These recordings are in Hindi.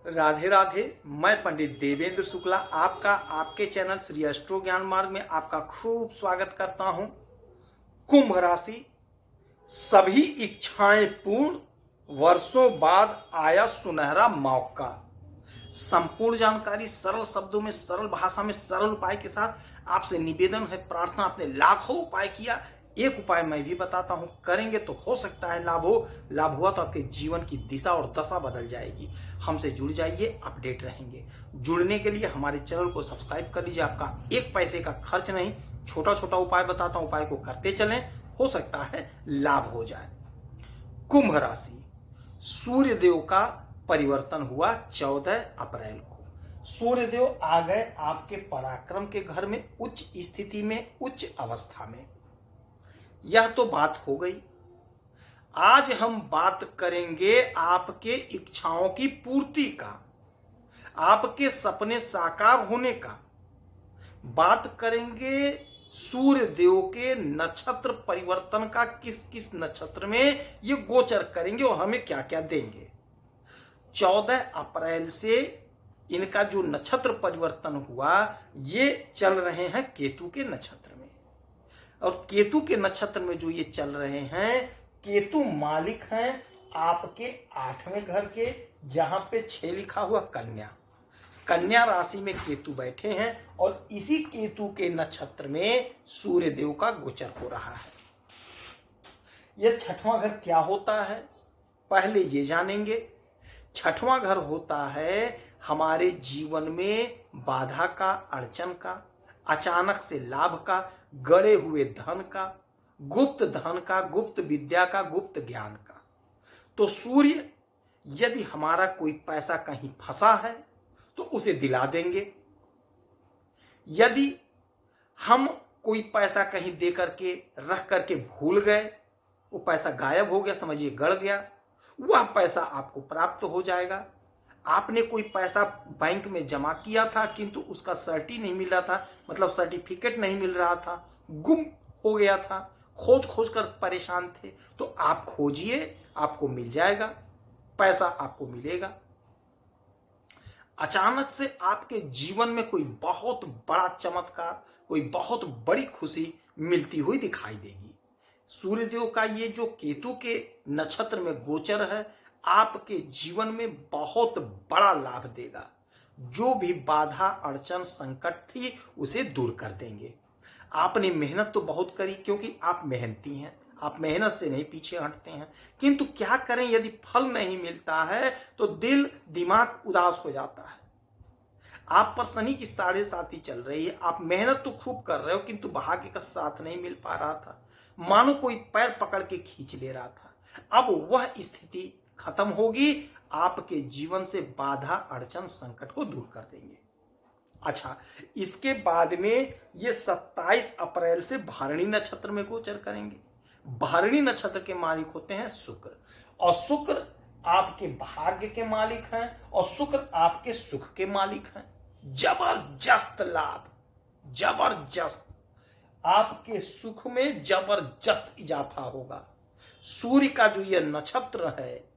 राधे राधे। मैं पंडित देवेंद्र शुक्ला आपका आपके चैनल श्री एस्ट्रो ज्ञान मार्ग में आपका खूब स्वागत करता हूं। कुंभ राशि, सभी इच्छाएं पूर्ण, वर्षों बाद आया सुनहरा मौका। संपूर्ण जानकारी सरल शब्दों में, सरल भाषा में, सरल उपाय के साथ आपसे निवेदन है, प्रार्थना। आपने लाखों उपाय किया, एक उपाय मैं भी बताता हूं, करेंगे तो हो सकता है लाभ हो। लाभ हुआ तो आपके जीवन की दिशा और दशा बदल जाएगी। हमसे जुड़ जाइए, अपडेट रहेंगे। जुड़ने के लिए हमारे चैनल को सब्सक्राइब कर लीजिए। आपका एक पैसे का खर्च नहीं, छोटा छोटा उपाय बताता हूं, उपाय को करते चलें, हो सकता है लाभ हो जाए। कुंभ राशि, सूर्य देव का परिवर्तन हुआ 14 अप्रैल को। सूर्य देव आ गए आपके पराक्रम के घर में, उच्च स्थिति में, उच्च अवस्था में। यह तो बात हो गई। आज हम बात करेंगे आपके इच्छाओं की पूर्ति का, आपके सपने साकार होने का। बात करेंगे सूर्य देव के नक्षत्र परिवर्तन का, किस किस नक्षत्र में ये गोचर करेंगे और हमें क्या क्या देंगे। 14 अप्रैल से इनका जो नक्षत्र परिवर्तन हुआ, ये चल रहे हैं केतु के नक्षत्र में। और केतु के नक्षत्र में जो ये चल रहे हैं, केतु मालिक हैं आपके 8वें घर के, जहां पे 6 लिखा हुआ कन्या। कन्या राशि में केतु बैठे हैं और इसी केतु के नक्षत्र में सूर्य देव का गोचर हो रहा है। यह 6वां घर क्या होता है, पहले ये जानेंगे। 6वां घर होता है हमारे जीवन में बाधा का, अड़चन का, अचानक से लाभ का, गड़े हुए धन का, गुप्त धन का, गुप्त विद्या का, गुप्त ज्ञान का। तो सूर्य, यदि हमारा कोई पैसा कहीं फंसा है तो उसे दिला देंगे। यदि हम कोई पैसा कहीं दे करके रख करके भूल गए, वो पैसा गायब हो गया, समझिए गड़ गया, वह पैसा आपको प्राप्त हो जाएगा। आपने कोई पैसा बैंक में जमा किया था किंतु उसका सर्टी नहीं मिल रहा था, मतलब सर्टिफिकेट नहीं मिल रहा था, गुम हो गया था, खोज खोज कर परेशान थे, तो आप खोजिए, आपको मिल जाएगा, पैसा आपको मिलेगा। अचानक से आपके जीवन में कोई बहुत बड़ा चमत्कार, कोई बहुत बड़ी खुशी मिलती हुई दिखाई देगी। सूर्यदेव का ये जो केतु के नक्षत्र में गोचर है, आपके जीवन में बहुत बड़ा लाभ देगा। जो भी बाधा, अड़चन, संकट थी उसे दूर कर देंगे। आपने मेहनत तो बहुत करी, क्योंकि आप मेहनती हैं, आप मेहनत से नहीं पीछे हटते हैं, किंतु क्या करें, यदि फल नहीं मिलता है तो दिल दिमाग उदास हो जाता है। आप पर शनि की 7.5 चल रही है, आप मेहनत तो खूब कर रहे हो किंतु भाग्य का साथ नहीं मिल पा रहा था, मानो कोई पैर पकड़ के खींच ले रहा था। अब वह स्थिति खत्म होगी, आपके जीवन से बाधा, अड़चन, संकट को दूर कर देंगे। अच्छा, इसके बाद में ये 27 अप्रैल से भरणी नक्षत्र में गोचर करेंगे। भरणी नक्षत्र के मालिक होते हैं शुक्र, और शुक्र आपके भाग्य के मालिक हैं और शुक्र आपके सुख के मालिक हैं। जबरदस्त लाभ, जबरदस्त, आपके सुख में जबरदस्त इजाफा होगा। सूर्य का जो यह नक्षत्र है,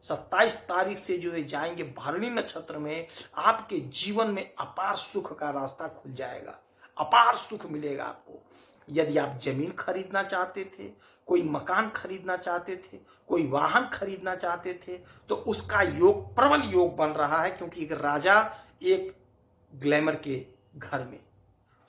27 तारीख से जो ये जाएंगे भरणी नक्षत्र में, आपके जीवन में अपार सुख का रास्ता खुल जाएगा, अपार सुख मिलेगा आपको। यदि आप जमीन खरीदना चाहते थे, कोई मकान खरीदना चाहते थे, कोई वाहन खरीदना चाहते थे, तो उसका योग, प्रबल योग बन रहा है, क्योंकि एक राजा एक ग्लैमर के घर में,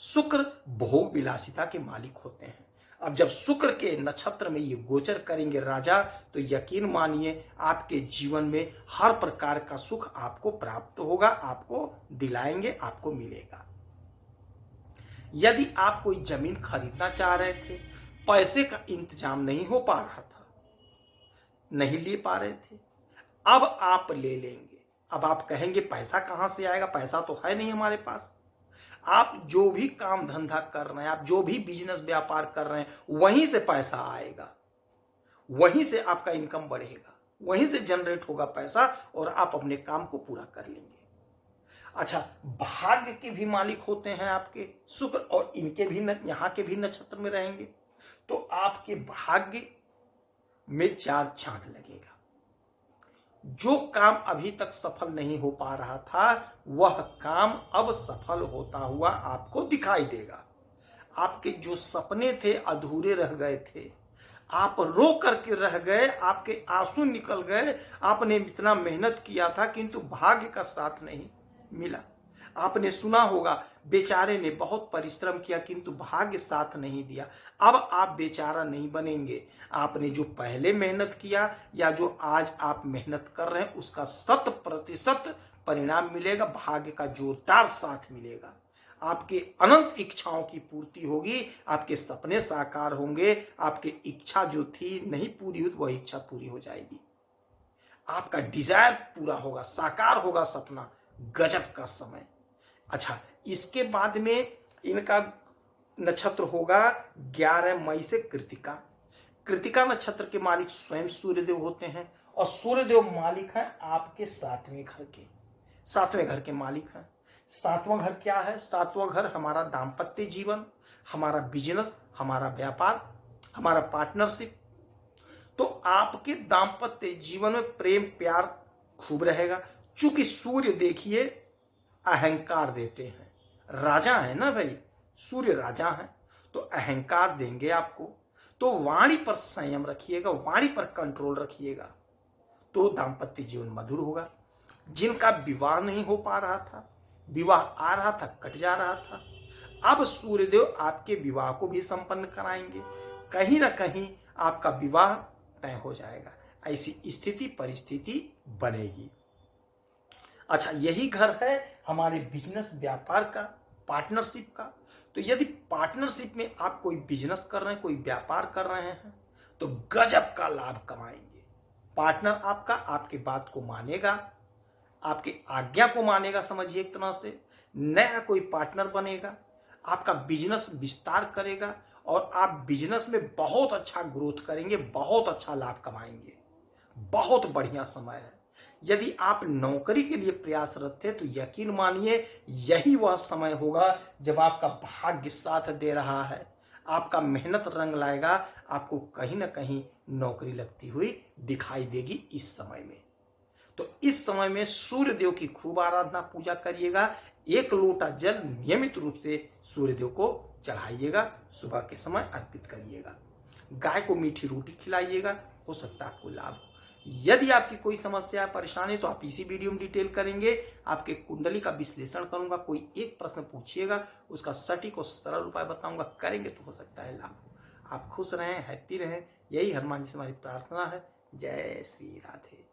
शुक्र भोग विलासिता के मालिक होते हैं। अब जब शुक्र के नक्षत्र में ये गोचर करेंगे राजा, तो यकीन मानिए आपके जीवन में हर प्रकार का सुख आपको प्राप्त होगा, आपको दिलाएंगे, आपको मिलेगा। यदि आप कोई जमीन खरीदना चाह रहे थे, पैसे का इंतजाम नहीं हो पा रहा था, नहीं ले पा रहे थे, अब आप ले लेंगे। अब आप कहेंगे पैसा कहां से आएगा, पैसा तो है नहीं हमारे पास। आप जो भी काम धंधा कर रहे हैं, आप जो भी बिजनेस व्यापार कर रहे हैं, वहीं से पैसा आएगा, वहीं से आपका इनकम बढ़ेगा, वहीं से जनरेट होगा पैसा और आप अपने काम को पूरा कर लेंगे। अच्छा, भाग्य के भी मालिक होते हैं आपके शुक्र, और इनके भी यहां के भी नक्षत्र में रहेंगे, तो आपके भाग्य में 4 चांद लगेगा। जो काम अभी तक सफल नहीं हो पा रहा था वह काम अब सफल होता हुआ आपको दिखाई देगा। आपके जो सपने थे अधूरे रह गए थे, आप रो करके रह गए, आपके आंसू निकल गए, आपने इतना मेहनत किया था किंतु भाग्य का साथ नहीं मिला। आपने सुना होगा बेचारे ने बहुत परिश्रम किया किंतु भाग्य साथ नहीं दिया। अब आप बेचारा नहीं बनेंगे। आपने जो पहले मेहनत किया या जो आज आप मेहनत कर रहे हैं उसका 100% परिणाम मिलेगा, भाग्य का जोरदार साथ मिलेगा। आपके अनंत इच्छाओं की पूर्ति होगी, आपके सपने साकार होंगे, आपकी इच्छा जो थी नहीं पूरी हुई वह इच्छा पूरी हो जाएगी, आपका डिजायर पूरा होगा, साकार होगा सपना। गजब का समय। अच्छा, इसके बाद में इनका नक्षत्र होगा 11 मई से कृतिका। कृतिका नक्षत्र के मालिक स्वयं सूर्यदेव होते हैं और सूर्यदेव मालिक हैं आपके 7वें घर के। 7वें घर के मालिक हैं। 7वां घर क्या है? 7वां घर हमारा दाम्पत्य जीवन, हमारा बिजनेस, हमारा व्यापार, हमारा पार्टनरशिप। तो आपके दाम्पत्य जीवन में प्रेम प्यार खूब रहेगा। चूंकि सूर्य देखिए अहंकार देते हैं, राजा है ना भाई, सूर्य राजा है तो अहंकार देंगे आपको। तो वाणी पर संयम रखिएगा, वाणी पर कंट्रोल रखिएगा तो दाम्पत्य जीवन मधुर होगा। जिनका विवाह नहीं हो पा रहा था, विवाह आ रहा था कट जा रहा था, अब सूर्यदेव आपके विवाह को भी संपन्न कराएंगे। कहीं ना कहीं आपका विवाह तय हो जाएगा, ऐसी स्थिति परिस्थिति बनेगी। अच्छा, यही घर है हमारे बिजनेस व्यापार का, पार्टनरशिप का। तो यदि पार्टनरशिप में आप कोई बिजनेस कर रहे हैं, कोई व्यापार कर रहे हैं तो गजब का लाभ कमाएंगे। पार्टनर आपका आपके बात को मानेगा, आपकी आज्ञा को मानेगा, समझिए एक तरह से। नया कोई पार्टनर बनेगा, आपका बिजनेस विस्तार करेगा और आप बिजनेस में बहुत अच्छा ग्रोथ करेंगे, बहुत अच्छा लाभ कमाएंगे। बहुत बढ़िया समय है। यदि आप नौकरी के लिए प्रयासरत थे तो यकीन मानिए यही वह समय होगा जब आपका भाग्य साथ दे रहा है, आपका मेहनत रंग लाएगा, आपको कहीं ना कहीं नौकरी लगती हुई दिखाई देगी इस समय में। तो इस समय में सूर्य देव की खूब आराधना पूजा करिएगा। 1 लोटा जल नियमित रूप से सूर्य देव को चढ़ाइएगा, सुबह के समय अर्पित करिएगा। गाय को मीठी रोटी खिलाइएगा, हो सकता है आपको लाभ हो। यदि आपकी कोई समस्या परेशानी तो आप इसी वीडियो में डिटेल करेंगे, आपके कुंडली का विश्लेषण करूंगा। कोई एक प्रश्न पूछिएगा, उसका सटीक और सरल उपाय बताऊंगा, करेंगे तो हो सकता है लाभ हो। आप खुश रहें, हैप्पी रहें, यही हनुमान जी से हमारी प्रार्थना है। जय श्री राधे।